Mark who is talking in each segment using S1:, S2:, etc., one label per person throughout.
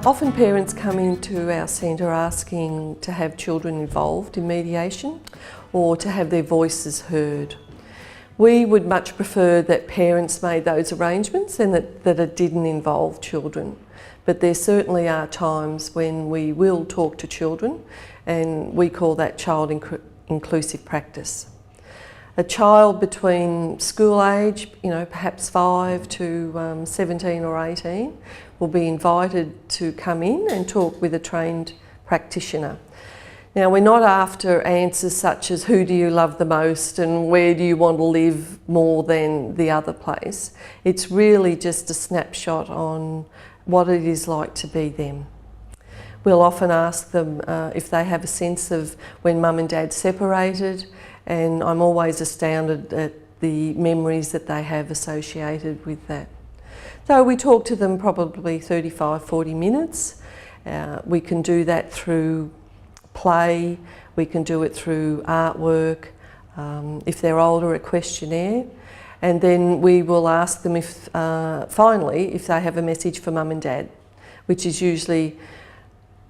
S1: Often parents come into our centre asking to have children involved in mediation or to have their voices heard. We would much prefer that parents made those arrangements and that it didn't involve children. But there certainly are times when we will talk to children, and we call that child inclusive practice. A child between school age, perhaps 5 to 17 or 18, will be invited to come in and talk with a trained practitioner. Now, we're not after answers such as who do you love the most and where do you want to live more than the other place. It's really just a snapshot on what it is like to be them. We'll often ask them if they have a sense of when mum and dad separated, and I'm always astounded at the memories that they have associated with that. So we talk to them probably 35-40 minutes. We can do that through play, we can do it through artwork, if they're older, a questionnaire, and then we will ask them if, finally, if they have a message for mum and dad, which is usually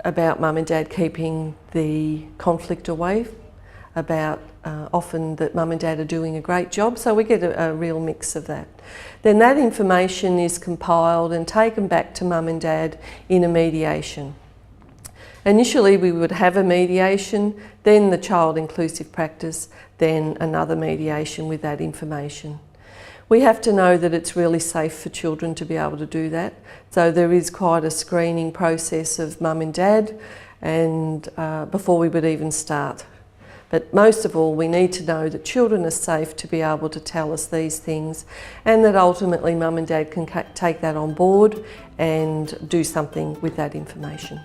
S1: about mum and dad keeping the conflict away, about often that mum and dad are doing a great job, so we get a real mix of that. Then that information is compiled and taken back to mum and dad in a mediation. Initially we would have a mediation, then the child inclusive practice, then another mediation with that information. We have to know that it's really safe for children to be able to do that, so there is quite a screening process of mum and dad and before we would even start. But most of all, we need to know that children are safe to be able to tell us these things, and that ultimately mum and dad can take that on board and do something with that information.